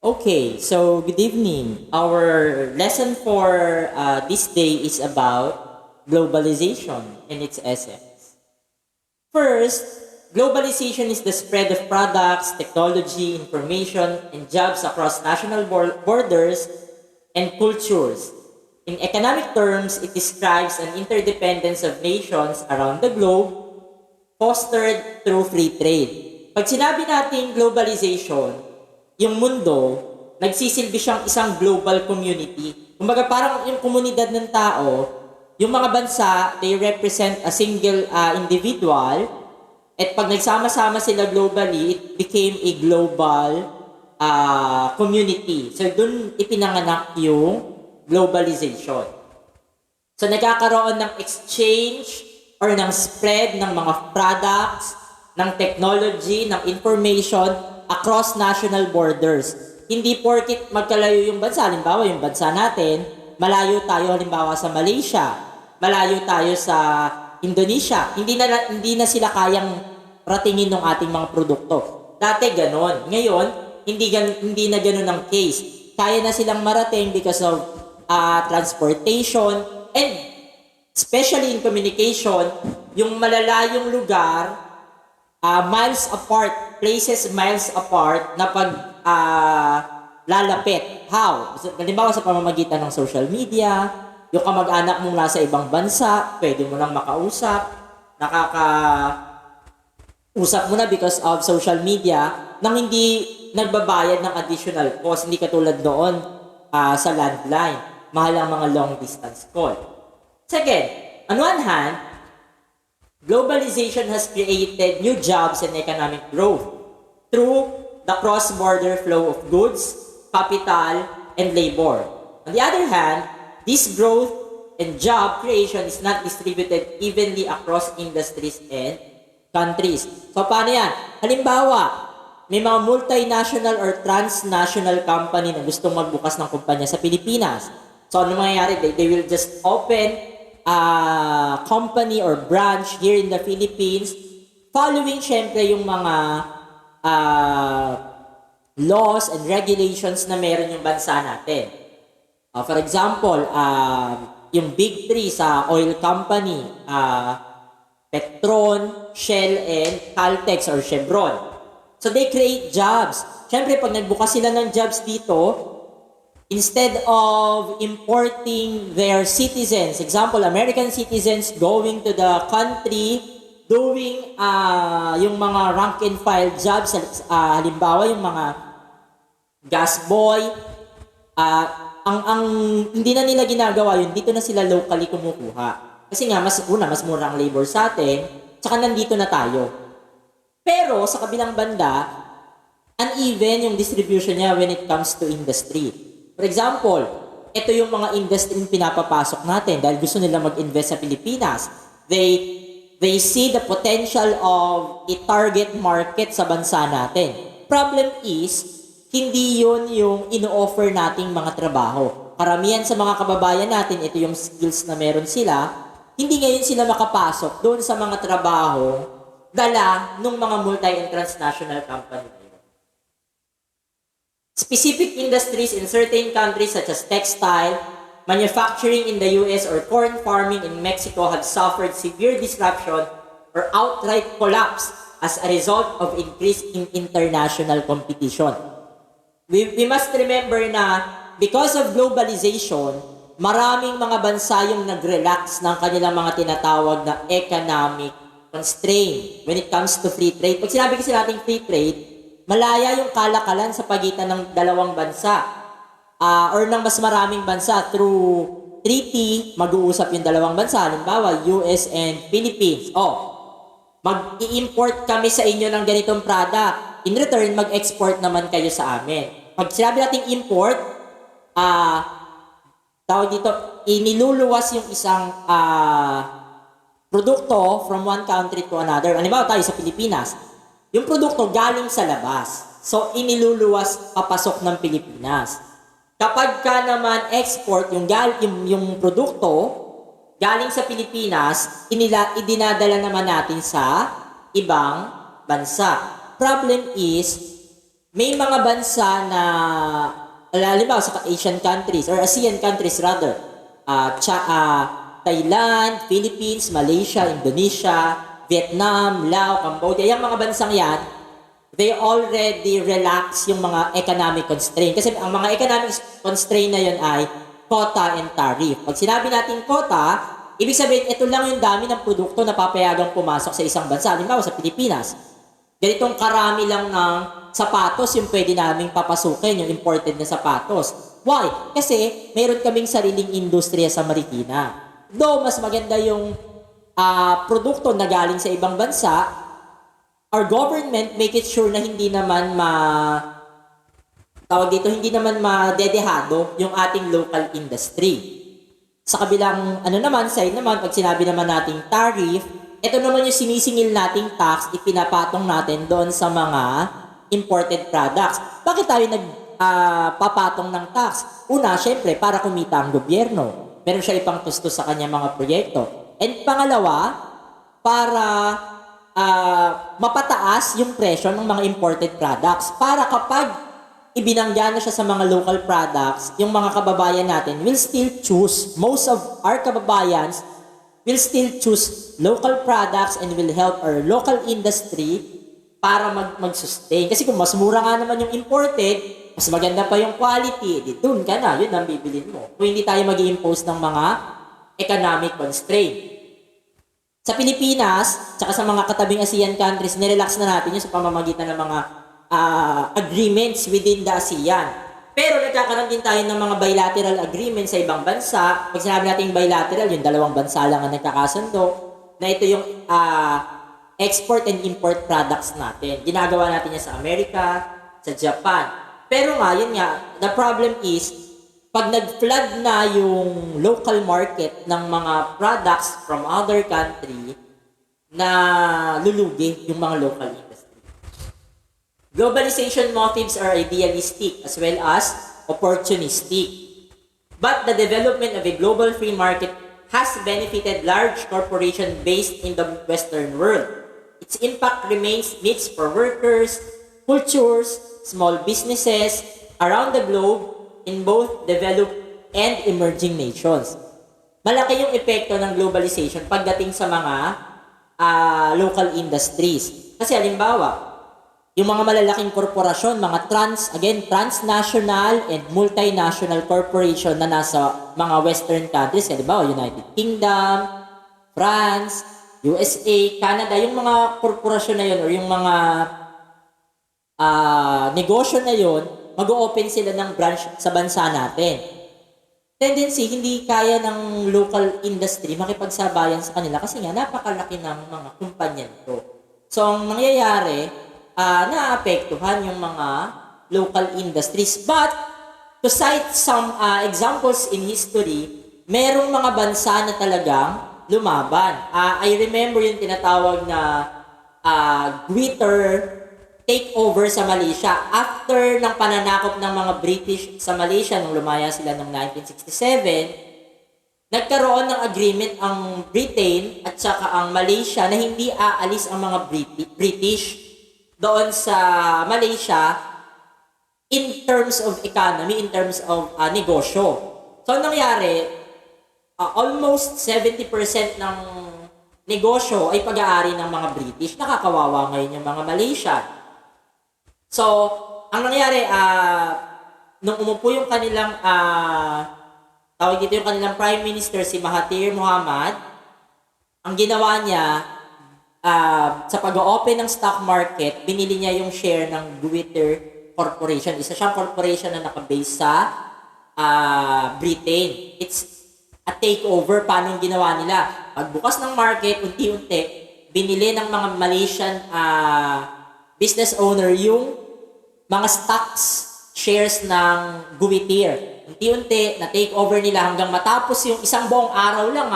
Okay, so good evening. Our lesson for this day is about globalization and its essence. First, globalization is the spread of products, technology, information, and jobs across national borders and cultures. In economic terms, it describes an interdependence of nations around the globe fostered through free trade. Pag sinabi natin globalization, yung mundo, nagsisilbi siyang isang global community. Kumbaga parang yung komunidad ng tao, yung mga bansa, they represent a single individual, at pag nagsama-sama sila globally, it became a global community. So dun ipinanganak yung globalization. So nagkakaroon ng exchange or ng spread ng mga products, ng technology, ng information across national borders. Hindi porkit magkalayo yung bansa. Halimbawa, yung bansa natin, malayo tayo halimbawa sa Malaysia, malayo tayo sa Indonesia. Hindi na sila kayang ratingin ng ating mga produkto. Dati ganon. Ngayon, hindi na ganon ang case. Kaya na silang marating because of transportation and especially in communication, yung malalayong lugar, miles apart, places miles apart na pag lalapit. How? Halimbawa sa pamamagitan ng social media, yung kamag-anak mong nasa ibang bansa, pwede mo nang makausap, nakaka-usap mo na because of social media nang hindi nagbabayad ng additional cost. Hindi katulad noon sa landline. Mahal ang mga long distance call. Second, on one hand, globalization has created new jobs and economic growth through the cross-border flow of goods, capital, and labor. On the other hand, this growth and job creation is not distributed evenly across industries and countries. So, paano yan? Halimbawa, may mga multinational or transnational company na gustong magbukas ng kumpanya sa Pilipinas. So, ano mangyayari? They will just open company or branch here in the Philippines, following syempre yung mga laws and regulations na meron yung bansa natin. For example, yung big three sa oil company, Petron, Shell, and Caltex or Chevron. So they create jobs. Syempre, pag nagbukas sila ng jobs dito, instead of importing their citizens, example, American citizens going to the country, doing yung mga rank and file jobs, halimbawa yung mga gas boy, ang hindi na nila ginagawa yun, dito na sila locally kumukuha. Kasi nga, mas mura ang labor sa atin, tsaka nandito na tayo. Pero sa kabilang banda, uneven yung distribution niya when it comes to industry. For example, ito yung mga industry yung pinapapasok natin dahil gusto nila mag-invest sa Pilipinas. They see the potential of a target market sa bansa natin. Problem is, hindi yun yung ino-offer nating mga trabaho. Karamihan sa mga kababayan natin, ito yung skills na meron sila, hindi ngayon sila makapasok doon sa mga trabaho dala ng mga multi- and transnational company. Specific industries in certain countries such as textile, manufacturing in the US, or corn farming in Mexico have suffered severe disruption or outright collapse as a result of increase in international competition. We must remember na because of globalization, maraming mga bansa yung nag-relax ng kanilang mga tinatawag na economic constraint when it comes to free trade. Pag sinabi kasi natin free trade, malaya yung kalakalan sa pagitan ng dalawang bansa or ng mas maraming bansa through treaty, mag-uusap yung dalawang bansa, halimbawa US and Philippines. Mag-i-import kami sa inyo ng ganitong product. In return, mag-export naman kayo sa amin. Pag sinabi natin import, tawag dito, iniluluwas yung isang produkto from one country to another. Halimbawa tayo sa Pilipinas, yung produkto galing sa labas. So, iniluluwas papasok ng Pilipinas. Kapag ka naman export, yung produkto galing sa Pilipinas, idinadala naman natin sa ibang bansa. Problem is, may mga bansa na, halimbawa sa Asian countries, or ASEAN countries rather, Thailand, Philippines, Malaysia, Indonesia, Vietnam, Laos, Cambodia, yung mga bansang yan, they already relax yung mga economic constraint. Kasi ang mga economic constraint na yun ay quota and tariff. Pag sinabi natin quota, ibig sabihin, ito lang yung dami ng produkto na papayagang pumasok sa isang bansa. Halimbawa sa Pilipinas, ganitong karami lang ng sapatos yung pwede naming papasukin, yung imported na sapatos. Why? Kasi mayroon kaming sariling industriya sa Marikina. Though mas maganda yung produkto na galing sa ibang bansa, our government make it sure na hindi naman hindi naman madedehado yung ating local industry. Sa kabilang side naman, pag sinabi naman nating tariff, ito naman yung sinisingil nating tax, ipinapatong natin doon sa mga imported products. Bakit tayo nagpapatong ng tax? Una, syempre, para kumita ang gobyerno. Meron siya ipangtustos sa kanya mga proyekto. And pangalawa, para mapataas yung presyo ng mga imported products. Para kapag ibinangga na siya sa mga local products, yung mga kababayan natin will still choose, most of our kababayans will still choose local products and will help our local industry para mag-sustain. Kasi kung mas mura nga naman yung imported, mas maganda pa yung quality, di dun ka na, yun ang bibilin mo. Kung hindi tayo mag-i-impose ng mga economic constraint. Sa Pilipinas, tsaka sa mga katabing ASEAN countries, nirelax na natin yun sa pamamagitan ng mga agreements within the ASEAN. Pero nagkakaroon din tayo ng mga bilateral agreements sa ibang bansa. Pag sinabi natin bilateral, yung dalawang bansa lang ang nagkakasundo, na ito yung export and import products natin. Ginagawa natin yan sa Amerika, sa Japan. Pero nga, yun nga, the problem is, pag nag-flood na yung local market ng mga products from other country, na lulugi yung mga local industry. Globalization motives are idealistic as well as opportunistic. But the development of a global free market has benefited large corporations based in the Western world. Its impact remains mixed for workers, cultures, small businesses around the globe in both developed and emerging nations. Malaki yung epekto ng globalization pagdating sa mga local industries. Kasi halimbawa, yung mga malalaking korporasyon, mga transnational and multinational corporation na nasa mga western countries, halimbawa United Kingdom, France, USA, Canada, yung mga korporasyon na yun or yung mga negosyo na yun, mag-o-open sila ng branch sa bansa natin. Tendency, hindi kaya ng local industry makipagsabayan sa kanila kasi nga napakalaki ng mga kumpanya nito. So, ang nangyayari, naapektuhan yung mga local industries. But, to cite some examples in history, merong mga bansa na talagang lumaban. I remember yung tinatawag na Gwitter takeover sa Malaysia. After ng pananakop ng mga British sa Malaysia nung lumaya sila noong 1967, nagkaroon ng agreement ang Britain at saka ang Malaysia na hindi aalis ang mga British doon sa Malaysia in terms of economy, in terms of negosyo. So, anong nangyari? Almost 70% ng negosyo ay pag-aari ng mga British. Nakakawawa ngayon yung mga Malaysian. So, ang nangyari, nung umupo yung kanilang, yung kanilang Prime Minister, si Mahathir Mohamad, ang ginawa niya, sa pag-open ng stock market, binili niya yung share ng Gwitter Corporation. Isa siyang corporation na nakabase sa Britain. It's a takeover. Paano yung ginawa nila? Pagbukas ng market, unti-unti, binili ng mga Malaysian business owner yung mga stocks, shares ng Gwitter. Unti-unti, na-take over nila hanggang matapos yung isang buong araw lang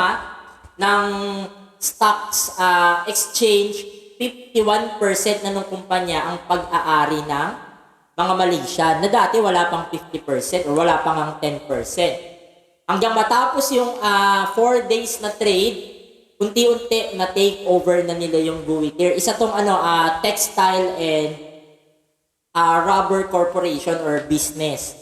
ng stocks exchange, 51% na ng kumpanya ang pag-aari ng mga Malaysian na dati wala pang 50% or wala pang ang 10%. Hanggang matapos yung 4 days na trade, unti-unti na take over na nila yung Gwitter. Isa tong textile and rubber corporation or business.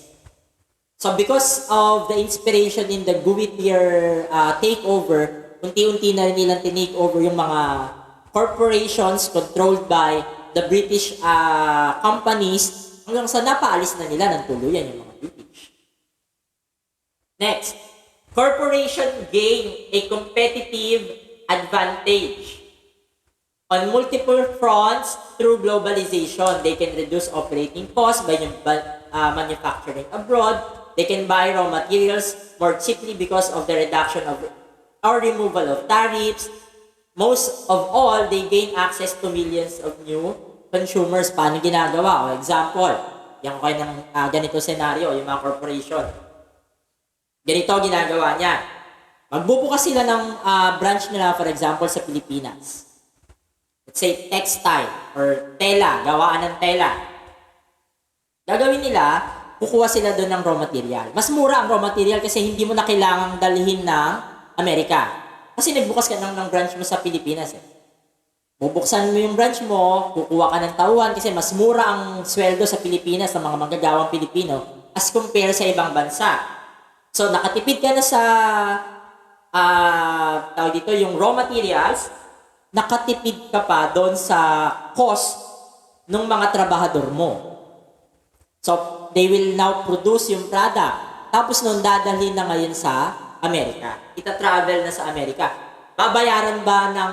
So because of the inspiration in the Goodyear takeover, unti-unti na rin nilang tinake over yung mga corporations controlled by the British companies hanggang sa napaalis na nila ng tuluyan yung mga British. Next, corporation gain a competitive advantage on multiple fronts through globalization. They can reduce operating costs by manufacturing abroad. They can buy raw materials more cheaply because of the reduction of or removal of tariffs. Most of all, they gain access to millions of new consumers. Paano ginagawa? O example, yan kayo ng ganito scenario, yung mga corporation. Ganito ginagawa niya. Magbubukas sila ng branch nila, for example, sa Pilipinas. Let's say textile or tela, gawaan ng tela. Gagawin nila, kukuha sila doon ng raw material. Mas mura ang raw material kasi hindi mo na kailangang dalhin ng Amerika. Kasi nagbukas ka ng branch mo sa Pilipinas. Bubuksan mo yung branch mo, kukuha ka ng tauhan kasi mas mura ang sweldo sa Pilipinas ng mga manggagawang Pilipino as compare sa ibang bansa. So nakatipid ka na sa tawag dito, yung raw materials, nakatipid ka pa doon sa cost ng mga trabahador mo. So, they will now produce yung product. Tapos nun, dadalhin na ngayon sa Amerika. Ita-travel na sa Amerika. Babayaran ba ng,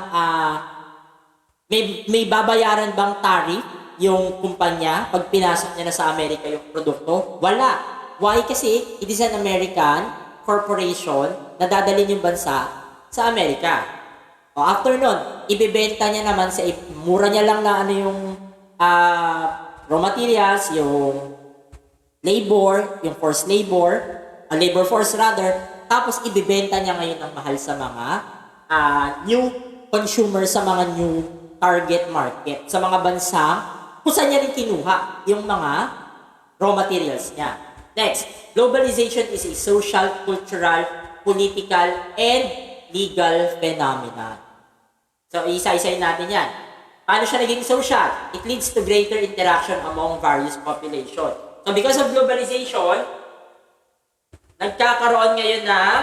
may babayaran bang tariff yung kumpanya pag pinasok niya na sa Amerika yung produkto? Wala. Why? Kasi it is an American corporation na dadalhin yung bansa sa Amerika. O after nun, ibibenta niya naman sa, mura niya lang na ano yung raw materials, yung labor, yung forced labor, labor force rather, tapos ibibenta niya ngayon ng mahal sa mga new consumers, sa mga new target market, sa mga bansang kung saan niya rin kinuha yung mga raw materials niya. Next, globalization is a social, cultural, political, and legal phenomenon. So, isa-isayin natin yan. Paano siya naging social? It leads to greater interaction among various population. So, because of globalization, nagkakaroon ngayon ng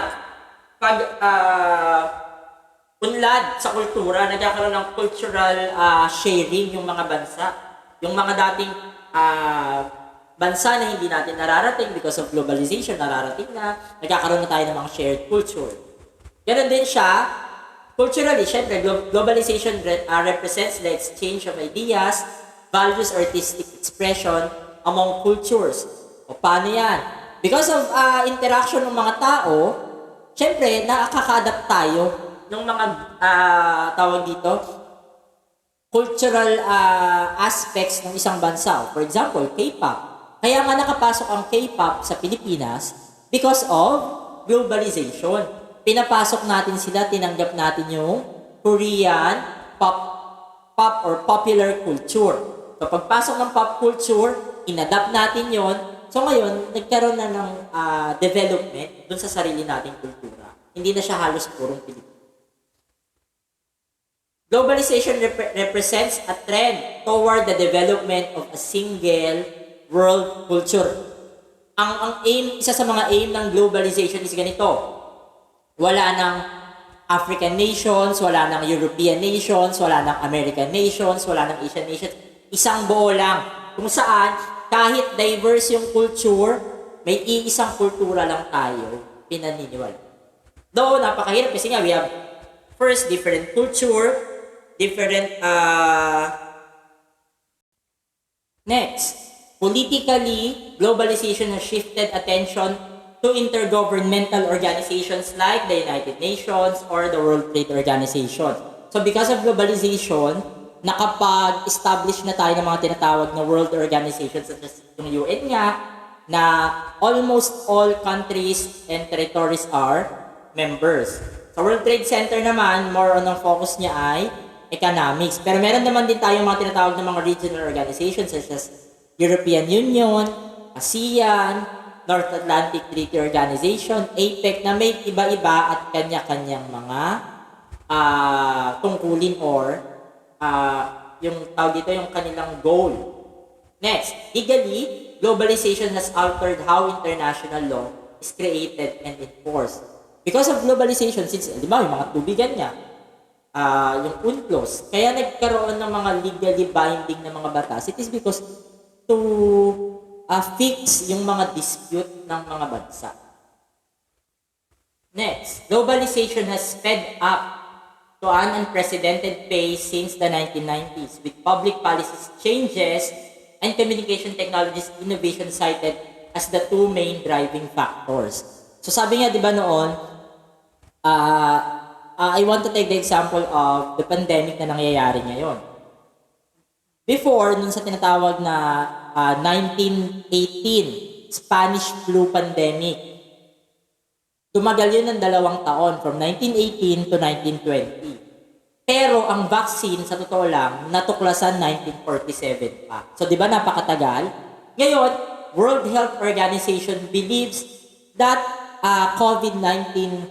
unlad sa kultura, nagkakaroon ng cultural sharing yung mga bansa. Yung mga dating bansa na hindi natin nararating because of globalization, nararating na, nagkakaroon na tayo ng mga shared culture. Ganon din siya, culturally, syempre, globalization represents the exchange of ideas, values, artistic expression among cultures. O paano yan? Because of interaction ng mga tao, syempre, nakaka-adapt tayo ng mga tawag dito, cultural aspects ng isang bansa. For example, K-pop. Kaya nga nakapasok ang K-pop sa Pilipinas because of globalization. Pinapasok natin sila, tinanggap natin yung Korean pop or popular culture. So pagpasok ng pop culture, inadapt natin yon. So ngayon, nagkaroon na ng development dun sa sarili nating kultura. Hindi na siya halos purong Pilipino. Globalization represents a trend toward the development of a single world culture. Ang aim, isa sa mga aim ng globalization is ganito. Wala ng African nations, wala ng European nations, wala ng American nations, wala ng Asian nations. Isang buo lang. Kung saan, kahit diverse yung culture, may iisang kultura lang tayo pinaniniwala. Though, napakahirap kasi nga, we have first, different culture, different, next, politically, globalization has shifted attention to intergovernmental organizations like the United Nations or the World Trade Organization. So because of globalization, nakapag-establish na tayo ng mga tinatawag na world organizations such as yung UN nga, na almost all countries and territories are members. Sa World Trade Center naman, more on ang focus niya ay economics. Pero meron naman din tayong mga tinatawag na mga regional organizations such as European Union, ASEAN, North Atlantic Treaty Organization, APEC, na may iba-iba at kanya-kanyang mga tungkulin or yung tawag dito, yung kanilang goal Next, legally, globalization has altered how international law is created and enforced. Because of globalization, since, di ba, yung mga tubigan niya, yung UNCLOS, kaya nagkaroon ng mga legally binding na mga batas. It is because to fix yung mga dispute ng mga bansa. Next, globalization has sped up to an unprecedented pace since the 1990s with public policies changes and communication technologies innovation cited as the two main driving factors. So sabi nga, di ba noon, I want to take the example of the pandemic na nangyayari ngayon. Before, nun sa tinatawag na 1918 Spanish flu pandemic, tumagal yun ng 2 taon, from 1918 to 1920. Pero ang vaccine, sa totoo lang, natuklasan 1947 pa. So, di ba napakatagal? Ngayon, World Health Organization believes that COVID-19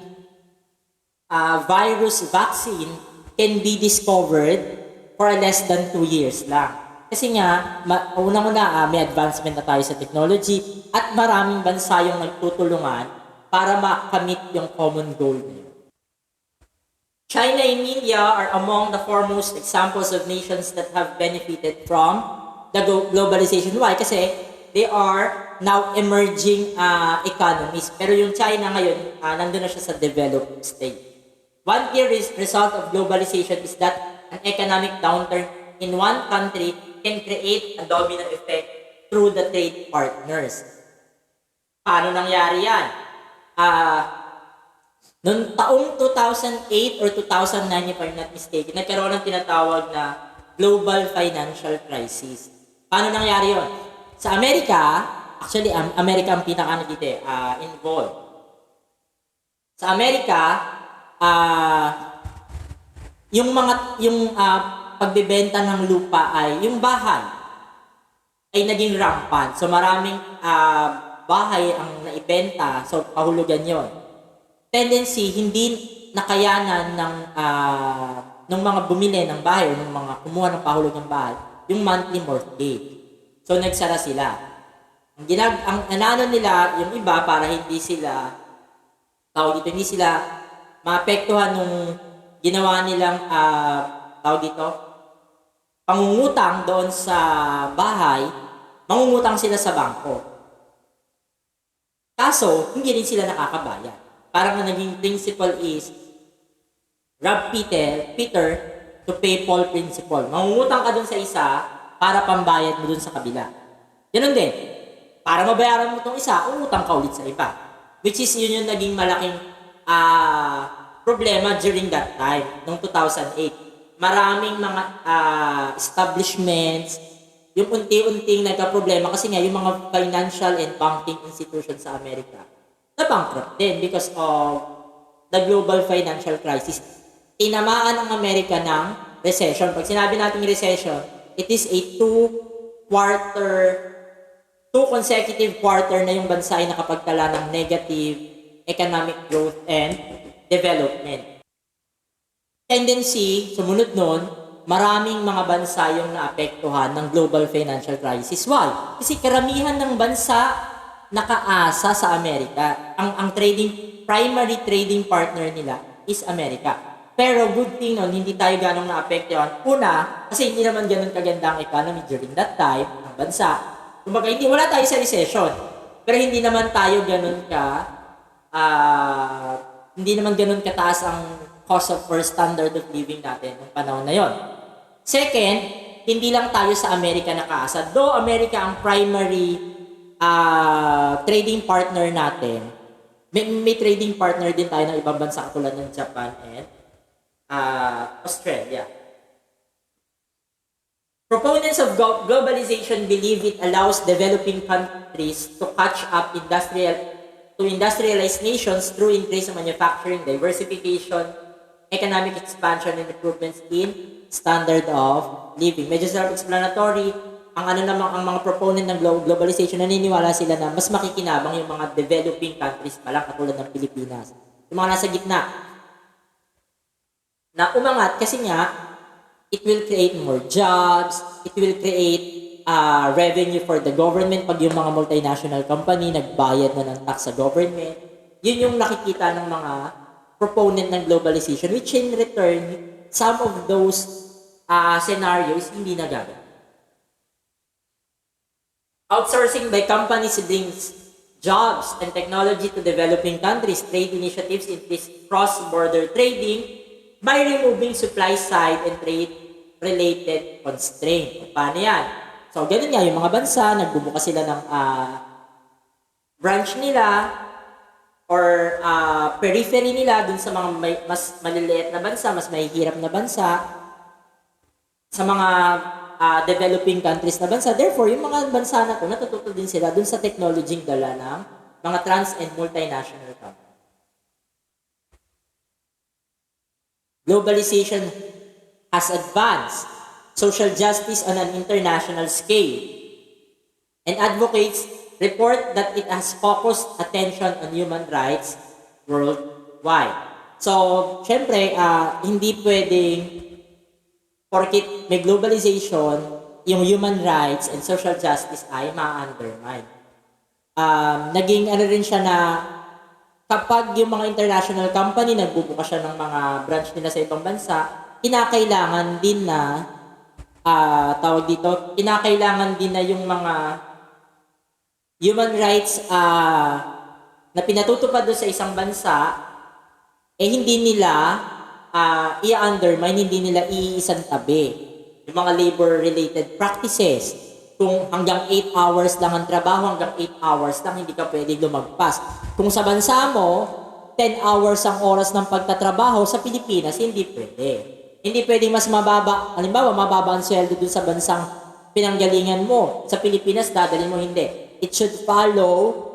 virus vaccine can be discovered for less than 2 years lang. Kasi nga, unang-una, may advancement na tayo sa technology at maraming bansa yung nagtutulungan para makamit yung common goal na yun. China and India are among the foremost examples of nations that have benefited from the globalization. Why? Kasi they are now emerging economies. Pero yung China ngayon, nandun na siya sa developed state. One clear result of globalization is that an economic downturn in one country can create a domino effect through the trade partners. Paano nangyari yan? Noong taong 2008 or 2009, if I'm not mistaken, nagkaroon ng tinatawag na global financial crisis. Paano nangyari yon? Sa Amerika, actually, Amerika ang pinaka involved. Sa Amerika, yung pagbebenta ng lupa ay, yung bahay, ay naging rampant. So maraming bahay ang naibenta, so pahulugan yon. Tendency, hindi nakayanan ng mga bumili ng bahay o ng mga kumuha ng pahulog ng bahay, yung monthly mortgage. So, nagsara sila. Ang anano nila, yung iba, para hindi sila maapektuhan nung ginawa nilang, pangungutang doon sa bahay, mangungutang sila sa bangko. Kaso, hindi rin sila nakakabayad. Parang naging principle is rob Peter to pay Paul principle. Mangungutang ka dun sa isa para pambayad mo dun sa kabila. Ganun din. Para mabayaran mo itong isa, umutang ka ulit sa iba. Which is yun yung naging malaking problema during that time, noong 2008. Maraming mga establishments, yung unti-unting nagka-problema kasi nga yung mga financial and banking institutions sa Amerika na-bankrupt din because of the global financial crisis. Tinamaan ang Amerika ng recession. Pag sinabi natin recession, it is a two consecutive quarter na yung bansa ay nakapagtala ng negative economic growth and development. Tendency, sumunod nun, maraming mga bansa yung naapektuhan ng global financial crisis. Why? Kasi karamihan ng bansa nakaasa sa Amerika. Ang primary trading partner nila is Amerika. Pero good thing nun, hindi tayo ganong naapektuhan. Una, kasi hindi naman ganun kaganda ang economy during that time, ng bansa. Kumbaga, wala tayo sa recession. Pero hindi naman tayo ganun hindi naman ganun kataas ang cost of or standard of living natin ng panahon na yon. Second, hindi lang tayo sa Amerika nakaasa. Though Amerika ang primary trading partner natin, may trading partner din tayo ng ibang bansa katulad ng Japan and Australia. Proponents of globalization believe it allows developing countries to catch up industrialized nations through increase in manufacturing, diversification, economic expansion, and improvements in standard of living. Medyo self-explanatory. Ang mga proponent ng globalization, naniniwala sila na mas makikinabang yung mga developing countries pa lang katulad ng Pilipinas. Yung mga nasa gitna na umangat kasi nga it will create more jobs, it will create revenue for the government pag yung mga multinational company nagbayad na ng tax sa government. Yun yung nakikita ng mga proponent ng globalization, which in return, some of those scenarios hindi nagagawa. Outsourcing by companies brings jobs and technology to developing countries. Trade initiatives increase cross-border trading by removing supply side and trade-related constraint. Paano yan? So, ganun nga, yung mga bansa, nagbubuka sila ng branch nila or periphery nila dun sa mga mas maliliit na bansa, mas mahihirap na bansa, sa mga developing countries na bansa. Therefore, yung mga bansa na to, natututo din sila dun sa technology dala ng mga trans and multinational companies. Globalization has advanced social justice on an international scale, and advocates report that it has focused attention on human rights worldwide. So, syempre, hindi pwedeng porkit may globalization, yung human rights and social justice ay ma-undermine. Naging rin siya na kapag yung mga international company nagbubuka siya ng mga branch nila sa ibang bansa, kinakailangan din na kinakailangan din na yung mga human rights na pinatutupad doon sa isang bansa, hindi nila i-undermine, hindi nila iisang tabi. Yung mga labor-related practices, kung hanggang 8 hours lang ang trabaho, hanggang 8 hours lang, hindi ka pwede lumagpas. Kung sa bansa mo, 10 hours ang oras ng pagtatrabaho, sa Pilipinas, hindi pwede. Hindi pwedeng mas mababa, halimbawa, mababa ang sweldo dun sa bansang pinanggalingan mo. Sa Pilipinas, dadalhin mo, hindi. It should follow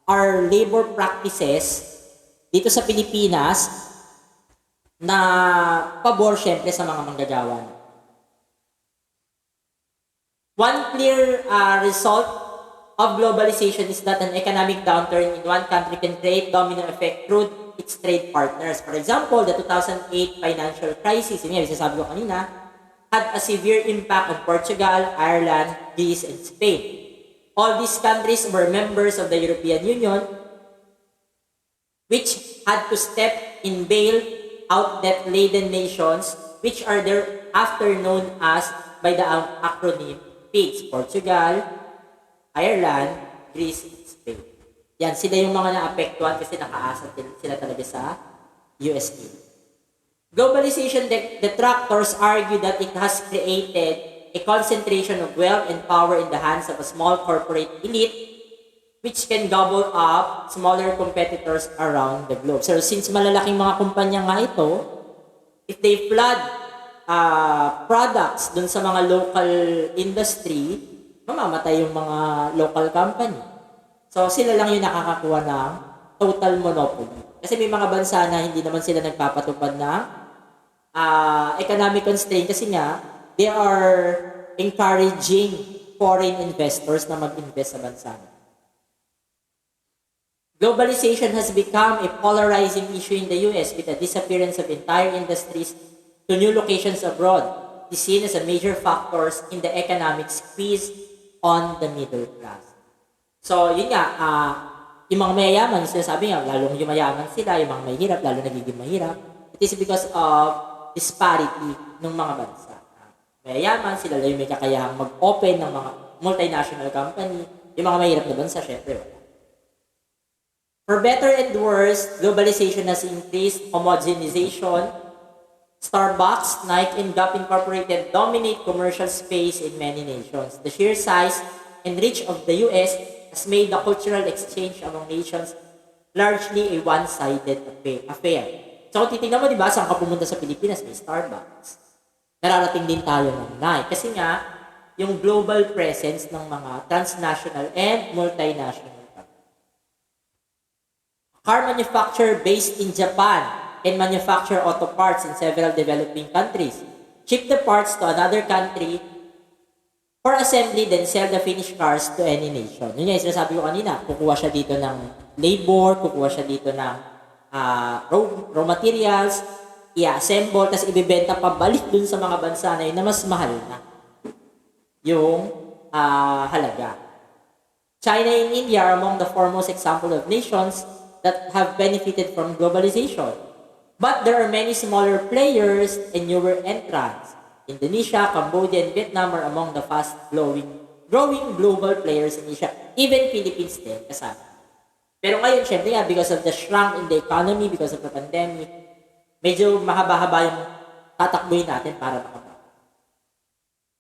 our labor practices dito sa Pilipinas na pabor syempre sa mga manggagawa. One clear result of globalization is that an economic downturn in one country can create domino effect through its trade partners. For example, the 2008 financial crisis, yun yung sasabi ko kanina, had a severe impact on Portugal, Ireland, Greece, and Spain. All these countries were members of the European Union, which had to step in bail out debt-laden nations, which are thereafter known as by the acronym PIGS, Portugal, Ireland, Greece, and Spain. Yan, sila yung mga naapektuhan kasi nakaasa sila talaga sa USD. Globalization detractors argue that it has created a concentration of wealth and power in the hands of a small corporate elite which can gobble up smaller competitors around the globe. So since malalaking mga kumpanya nga ito, if they flood products dun sa mga local industry, mamamatay yung mga local company. So sila lang yung nakakakuha ng total monopoly. Kasi may mga bansa na hindi naman sila nagpapatupad ng economic constraint kasi nga, they are encouraging foreign investors na mag-invest sa bansa. Globalization has become a polarizing issue in the US with the disappearance of entire industries to new locations abroad. Is seen as a major factors in the economic squeeze on the middle class. So, yun nga, yung mga mayayaman, sinasabi nga, lalong yumayaman sila, yung mga mahirap, lalo nagiging mahirap. It is because of disparity ng mga bansa. Mayayaman, sila lang yung may kakayahang mag-open ng mga multinational company. Yung mga mahirap na bansa, syempre, wala. For better and worse, globalization has increased homogenization. Starbucks, Nike, and Gap Incorporated dominate commercial space in many nations. The sheer size and reach of the US has made the cultural exchange among nations largely a one-sided affair. So kung titignan mo, di ba, saan ka pumunta sa Pilipinas, may Starbucks. Nararating din tayo ng Nike. Kasi nga, yung global presence ng mga transnational and multinational. Car manufacturer based in Japan can manufacture auto parts in several developing countries. Ship the parts to another country for assembly, then sell the finished cars to any nation. Yun yung sinasabi ko kanina, kukuha siya dito ng labor, kukuha siya dito ng raw materials, i-assemble, tapos ibibenta pabalik dun sa mga bansa na yun na mas mahal na. yung halaga. China and India are among the foremost example of nations that have benefited from globalization. But there are many smaller players and newer entrants. Indonesia, Cambodia, and Vietnam are among the growing global players in Asia. Even Philippines din, kasama. Pero ngayon, syempre nga, because of the shrunk in the economy, because of the pandemic, medyo mahaba-haba yung tatakbuhin natin para